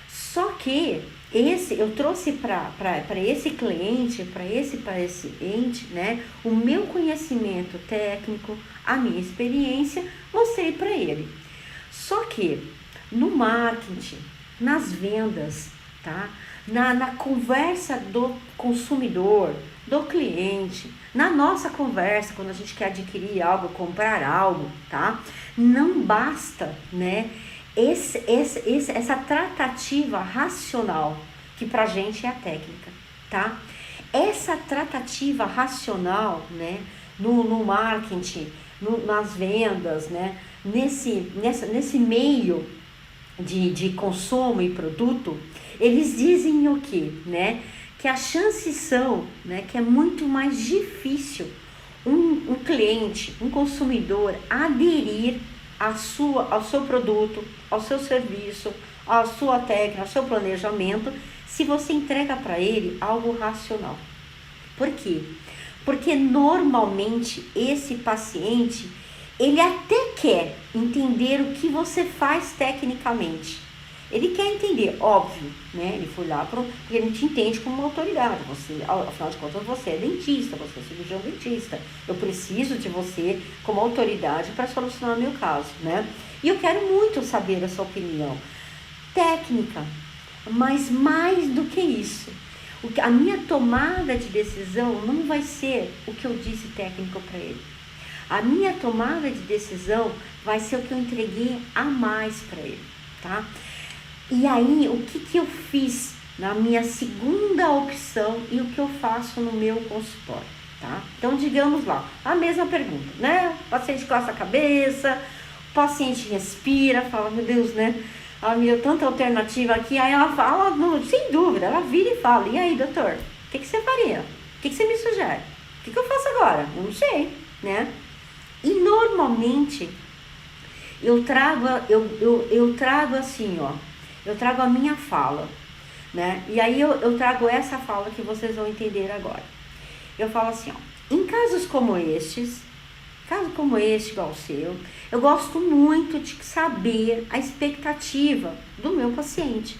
Só que eu trouxe para esse cliente, para esse paciente, né, o meu conhecimento técnico, a minha experiência, mostrei para ele. Só que no marketing, nas vendas, tá? Na conversa do consumidor, do cliente, na nossa conversa, quando a gente quer adquirir algo, comprar algo, tá? Não basta, né, essa tratativa racional, que pra gente é a técnica, tá? Essa tratativa racional, né, no marketing, nas vendas, né, nesse meio de consumo e produto, eles dizem o quê, né? Que as chances são, né, que é muito mais difícil um cliente, um consumidor aderir ao seu produto, ao seu serviço, à sua técnica, ao seu planejamento, se você entrega para ele algo racional. Por quê? Porque normalmente esse paciente, ele até quer entender o que você faz tecnicamente. Ele quer entender, óbvio, né? Ele foi lá porque ele te entende como uma autoridade. Você, afinal de contas, você é dentista, você é cirurgião dentista. Eu preciso de você como autoridade para solucionar o meu caso, né? E eu quero muito saber a sua opinião técnica, mas mais do que isso, a minha tomada de decisão não vai ser o que eu disse técnico para ele. A minha tomada de decisão vai ser o que eu entreguei a mais para ele, tá? E aí, o que eu fiz na minha segunda opção e o que eu faço no meu consultório, tá? Então, digamos lá, a mesma pergunta, né? O paciente coça a cabeça, o paciente respira, fala, meu Deus, né? Ela me deu tanta alternativa aqui. Aí ela fala, sem dúvida, ela vira e fala, e aí, doutor, o que você faria? O que você me sugere? O que eu faço agora? Eu não sei, né? E normalmente, eu trago assim, ó, eu trago a minha fala, né? E aí eu trago essa fala que vocês vão entender agora. Eu falo assim, ó, em casos como estes, caso como este, igual o seu, eu gosto muito de saber a expectativa do meu paciente.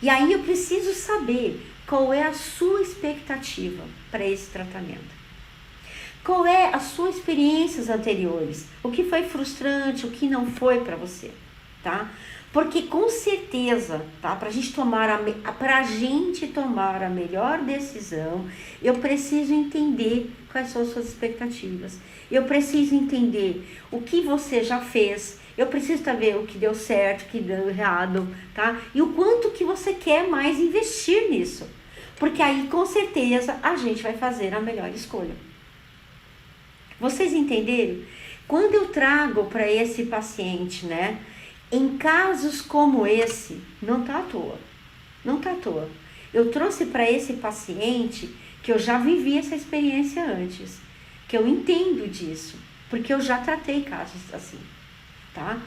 E aí eu preciso saber qual é a sua expectativa para esse tratamento. Qual é as suas experiências anteriores? O que foi frustrante, o que não foi para você, tá? Porque com certeza, tá? Para a gente tomar a melhor decisão, eu preciso entender quais são as suas expectativas. Eu preciso entender o que você já fez. Eu preciso saber o que deu certo, o que deu errado, tá? E o quanto que você quer mais investir nisso. Porque aí, com certeza, a gente vai fazer a melhor escolha. Vocês entenderam? Quando eu trago para esse paciente, né? Em casos como esse, não tá à toa. Não tá à toa. Eu trouxe para esse paciente que eu já vivi essa experiência antes. Que eu entendo disso. Porque eu já tratei casos assim, tá?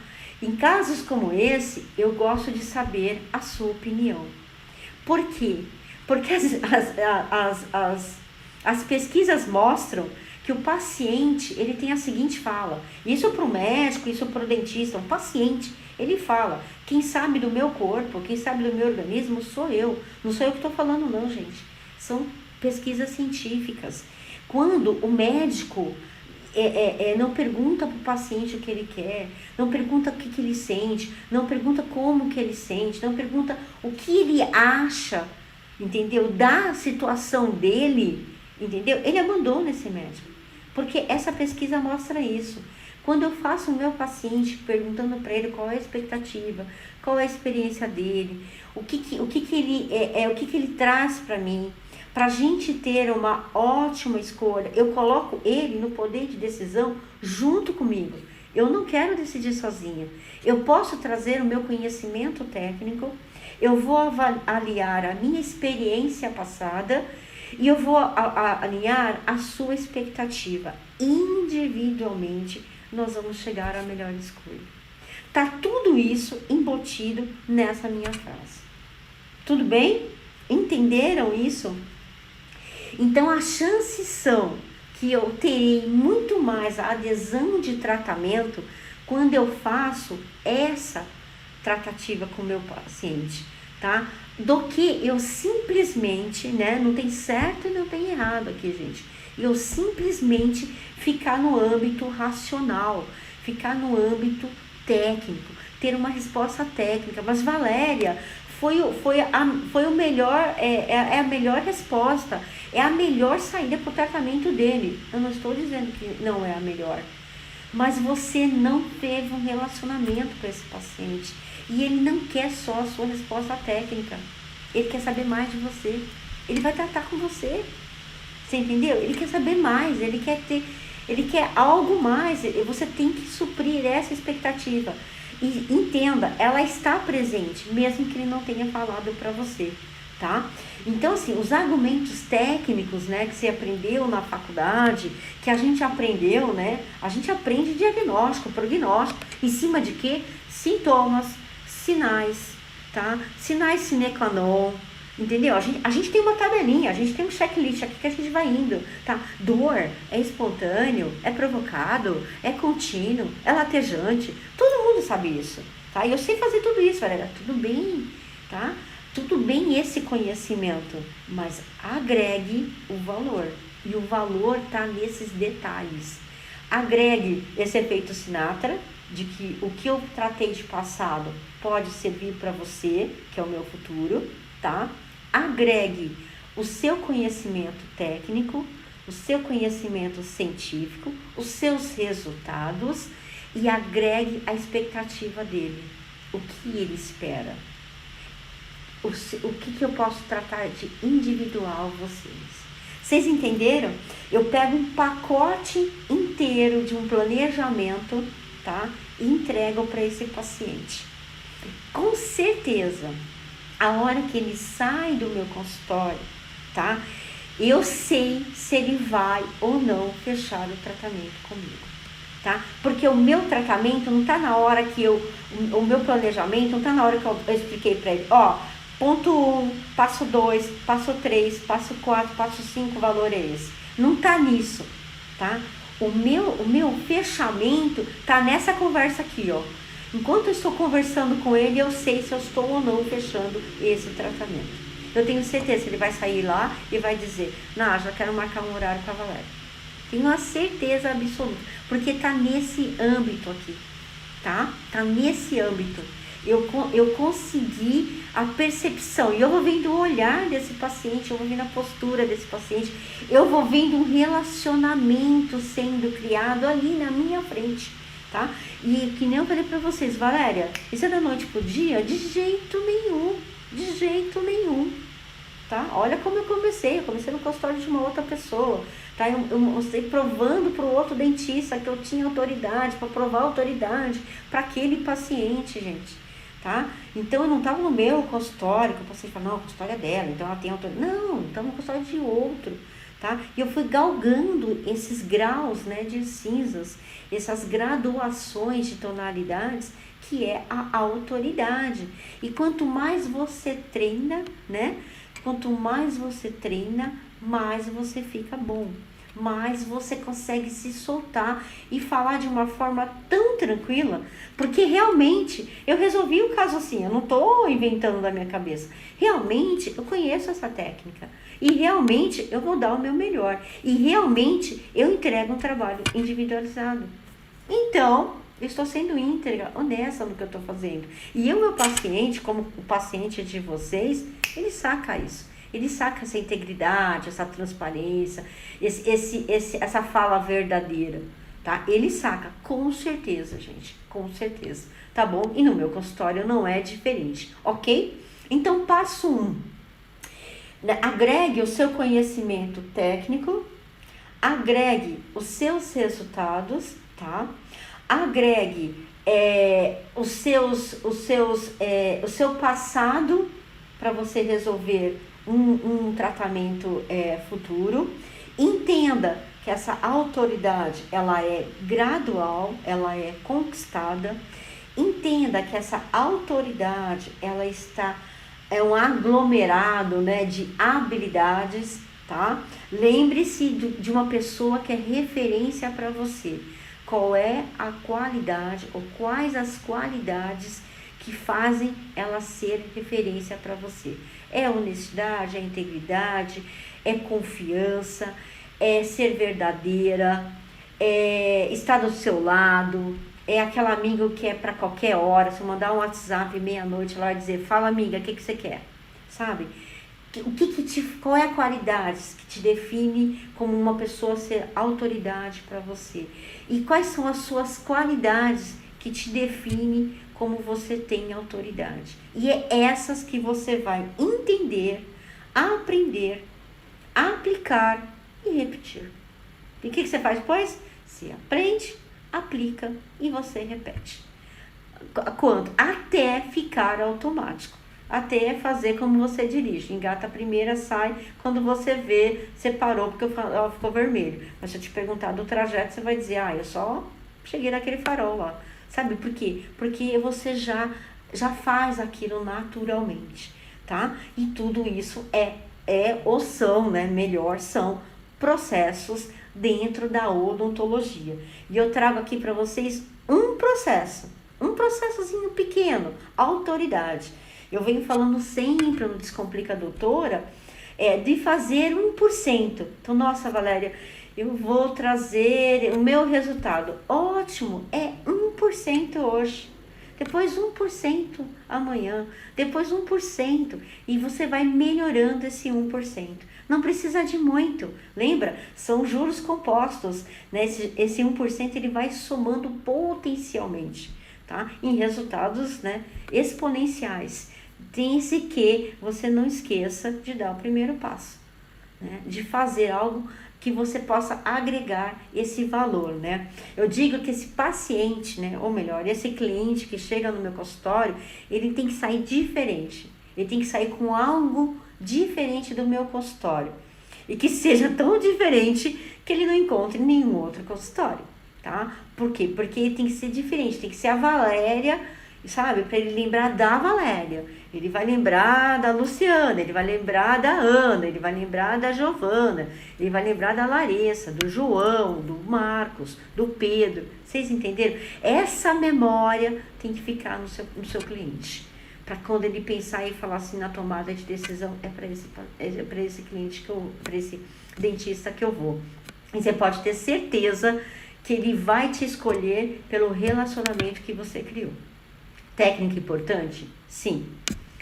Em casos como esse, eu gosto de saber a sua opinião. Por quê? Porque as pesquisas mostram que o paciente, ele tem a seguinte fala, isso para o médico, isso para o dentista, o paciente, ele fala, quem sabe do meu corpo, quem sabe do meu organismo sou eu, não sou eu que estou falando não, gente, são pesquisas científicas. Quando o médico não pergunta para o paciente o que ele quer, não pergunta o que ele sente, não pergunta como que ele sente, não pergunta o que ele acha, entendeu, da situação dele, entendeu, ele abandona esse médico. Porque essa pesquisa mostra isso. Quando eu faço o meu paciente perguntando para ele qual é a expectativa, qual é a experiência dele, o que ele traz para mim, para a gente ter uma ótima escolha, eu coloco ele no poder de decisão junto comigo. Eu não quero decidir sozinha. Eu posso trazer o meu conhecimento técnico, eu vou avaliar a minha experiência passada, e eu vou alinhar a sua expectativa. Individualmente, nós vamos chegar à melhor escolha. Tá tudo isso embutido nessa minha frase. Tudo bem? Entenderam isso? Então, as chances são que eu terei muito mais a adesão de tratamento quando eu faço essa tratativa com o meu paciente, tá? Do que eu simplesmente, né, não tem certo e não tem errado aqui, gente, eu simplesmente ficar no âmbito racional, ficar no âmbito técnico, ter uma resposta técnica. Mas Valéria, foi o melhor, é a melhor resposta, é a melhor saída para o tratamento dele. Eu não estou dizendo que não é a melhor, mas você não teve um relacionamento com esse paciente. E ele não quer só a sua resposta técnica. Ele quer saber mais de você. Ele vai tratar com você. Você entendeu? Ele quer saber mais. Ele quer algo mais. Você tem que suprir essa expectativa. E entenda, ela está presente, mesmo que ele não tenha falado para você, tá? Então, assim, os argumentos técnicos, né, que você aprendeu na faculdade, que a gente aprendeu, né? A gente aprende diagnóstico, prognóstico. Em cima de quê? Sintomas, sinais, tá? Sinais sine qua non, entendeu? A gente tem uma tabelinha, a gente tem um checklist aqui que a gente vai indo, tá? Dor é espontâneo, é provocado, é contínuo, é latejante, todo mundo sabe isso, tá? E eu sei fazer tudo isso, galera, tudo bem, tá? Tudo bem esse conhecimento, mas agregue o valor, e o valor tá nesses detalhes. Agregue esse efeito Sinatra, de que o que eu tratei de passado pode servir para você, que é o meu futuro, tá? Agregue o seu conhecimento técnico, o seu conhecimento científico, os seus resultados e agregue a expectativa dele, o que ele espera, o que eu posso tratar de individual vocês. Vocês entenderam? Eu pego um pacote inteiro de um planejamento, tá? E entrego para esse paciente. Com certeza, a hora que ele sai do meu consultório, tá? Eu sei se ele vai ou não fechar o tratamento comigo, tá? Porque o meu tratamento não tá na hora que o meu planejamento não tá na hora que eu expliquei para ele, ó, Ponto 1, passo 2, passo 3, passo 4, passo 5, valor é esse. Não tá nisso, tá? O meu fechamento tá nessa conversa aqui, ó. Enquanto eu estou conversando com ele, eu sei se eu estou ou não fechando esse tratamento. Eu tenho certeza que ele vai sair lá e vai dizer, já quero marcar um horário com a Valéria. Tenho uma certeza absoluta, porque tá nesse âmbito aqui, tá? Tá nesse âmbito. Eu consegui a percepção, e eu vou vendo o olhar desse paciente, eu vou vendo a postura desse paciente, eu vou vendo um relacionamento sendo criado ali na minha frente, tá? E que nem eu falei pra vocês, Valéria, isso é da noite pro dia? De jeito nenhum, tá? Olha como eu comecei no consultório de uma outra pessoa, tá? Eu mostrei provando pro outro dentista que eu tinha autoridade, para provar autoridade para aquele paciente, gente. Tá? Então eu não estava no meu consultório, que eu passei e falei, não, o consultório é dela, então ela tem autoridade. Não, estava no consultório de outro, tá? E eu fui galgando esses graus, né, de cinzas, essas graduações de tonalidades, que é a autoridade. E quanto mais você treina, né? Quanto mais você treina, mais você fica bom. Mais você consegue se soltar e falar de uma forma tão tranquila, porque realmente eu resolvi o caso assim, eu não estou inventando da minha cabeça, realmente eu conheço essa técnica, e realmente eu vou dar o meu melhor, e realmente eu entrego um trabalho individualizado. Então, eu estou sendo íntegra, honesta no que eu estou fazendo, e o meu paciente, como o paciente de vocês, ele saca isso. Ele saca essa integridade, essa transparência, essa fala verdadeira, tá? Ele saca, com certeza, gente, com certeza, tá bom? E no meu consultório não é diferente, ok? Então, passo 1, agregue o seu conhecimento técnico, agregue os seus resultados, tá? Agregue o seu passado para você resolver um tratamento futuro. Entenda que essa autoridade, ela é gradual, ela é conquistada. Entenda que essa autoridade, ela é um aglomerado, né, de habilidades, tá? Lembre-se de uma pessoa que é referência para você. Qual é a qualidade ou quais as qualidades que fazem ela ser referência para você? É honestidade, é integridade, é confiança, é ser verdadeira, é estar do seu lado, é aquele amigo que é para qualquer hora. Se eu mandar um WhatsApp meia-noite, ela vai dizer, fala amiga, o que você quer? Sabe? Qual é a qualidade que te define como uma pessoa ser autoridade para você? E quais são as suas qualidades que te definem como você tem autoridade? E é essas que você vai entender, aprender, aplicar e repetir. E o que você faz depois? Você aprende, aplica e você repete. Quanto? Até ficar automático. Até fazer como você dirige. Engata a primeira, sai. Quando você vê, você parou porque ela ficou vermelho. Mas se eu te perguntar do trajeto, você vai dizer, eu só cheguei naquele farol lá. Sabe por quê? Porque você já faz aquilo naturalmente, tá? E tudo isso são processos dentro da odontologia. E eu trago aqui para vocês um processozinho pequeno, autoridade. Eu venho falando sempre no Descomplica Doutora, de fazer 1%. Então, nossa, Valéria, eu vou trazer o meu resultado. Ótimo, 1% hoje. Depois 1% amanhã. Depois 1%. E você vai melhorando esse 1%. Não precisa de muito. Lembra? São juros compostos, né? Esse 1% ele vai somando potencialmente, tá? Em resultados, né, exponenciais. Tem-se que você não esqueça de dar o primeiro passo, né? De fazer algo que você possa agregar esse valor, né? Eu digo que esse paciente, né, ou melhor, esse cliente que chega no meu consultório, ele tem que sair diferente. Ele tem que sair com algo diferente do meu consultório. E que seja tão diferente que ele não encontre em nenhum outro consultório, tá? Por quê? Porque tem que ser diferente, tem que ser a Valéria sabe? Para ele lembrar da Valéria, ele vai lembrar da Luciana, ele vai lembrar da Ana, ele vai lembrar da Giovana, ele vai lembrar da Larissa, do João, do Marcos, do Pedro. Vocês entenderam? Essa memória tem que ficar no seu cliente. Para quando ele pensar e falar assim na tomada de decisão, é para esse cliente para esse dentista que eu vou. E você pode ter certeza que ele vai te escolher pelo relacionamento que você criou. Técnica importante? Sim.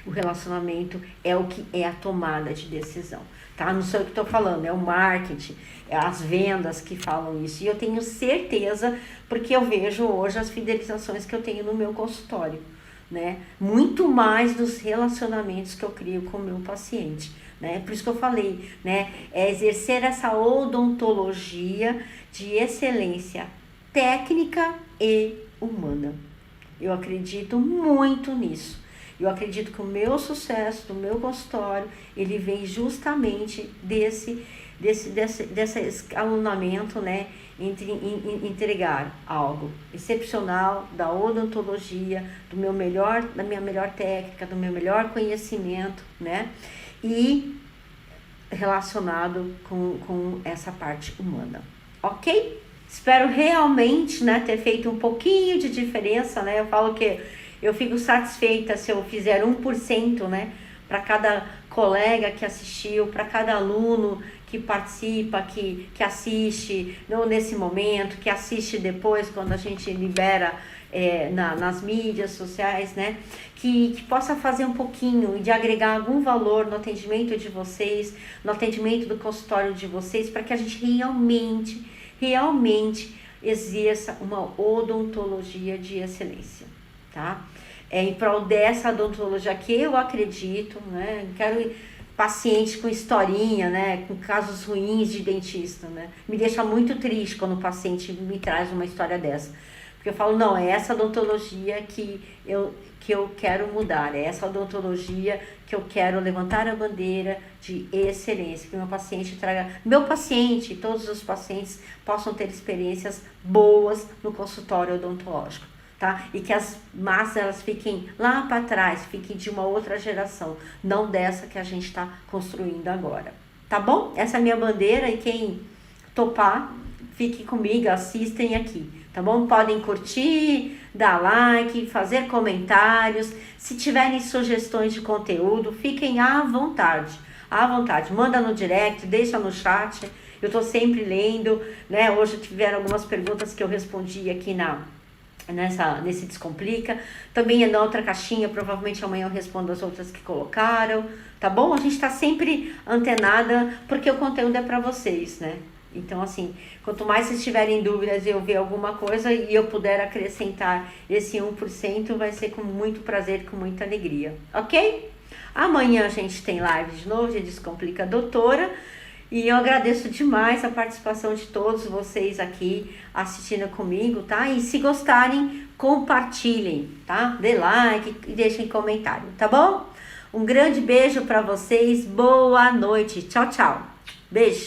O relacionamento é o que é a tomada de decisão, tá? Não sei o que estou falando, é o marketing, é as vendas que falam isso. E eu tenho certeza, porque eu vejo hoje as fidelizações que eu tenho no meu consultório, né? Muito mais dos relacionamentos que eu crio com o meu paciente, né? Por isso que eu falei, né? É exercer essa odontologia de excelência técnica e humana. Eu acredito muito nisso. Eu acredito que o meu sucesso do meu consultório, ele vem justamente desse escalonamento, né? Entre entregar algo excepcional da odontologia, da minha melhor técnica, do meu melhor conhecimento, né? E relacionado com essa parte humana, ok? Espero realmente, né, ter feito um pouquinho de diferença, né? Eu falo que eu fico satisfeita se eu fizer 1%, né? Para cada colega que assistiu, para cada aluno que participa, que assiste não nesse momento, que assiste depois quando a gente libera nas mídias sociais, né? Que possa fazer um pouquinho e de agregar algum valor no atendimento de vocês, no atendimento do consultório de vocês, para que a gente realmente exerça uma odontologia de excelência, tá? Em prol dessa odontologia que eu acredito, né? Quero pacientes com historinha, né? Com casos ruins de dentista, né? Me deixa muito triste quando o paciente me traz uma história dessa. Porque eu falo, não, é essa odontologia que eu quero mudar, é essa odontologia que eu quero levantar a bandeira de excelência, que meu paciente e todos os pacientes possam ter experiências boas no consultório odontológico, tá? E que as massas elas fiquem lá para trás, fiquem de uma outra geração, não dessa que a gente está construindo agora, tá bom? Essa é a minha bandeira e quem topar, fique comigo, assistem aqui, tá bom? Podem curtir, dar like, fazer comentários. Se tiverem sugestões de conteúdo, fiquem à vontade. Manda no direct, deixa no chat. Eu tô sempre lendo, né? Hoje tiveram algumas perguntas que eu respondi aqui nesse Descomplica. Também é na outra caixinha, provavelmente amanhã eu respondo as outras que colocaram, tá bom? A gente tá sempre antenada, porque o conteúdo é para vocês, né? Então, assim, quanto mais vocês tiverem dúvidas e eu ver alguma coisa e eu puder acrescentar esse 1%, vai ser com muito prazer e com muita alegria, ok? Amanhã a gente tem live de novo de Descomplica Doutora e eu agradeço demais a participação de todos vocês aqui assistindo comigo, tá? E se gostarem, compartilhem, tá? Dê like e deixem comentário, tá bom? Um grande beijo para vocês, boa noite, tchau, tchau, beijo!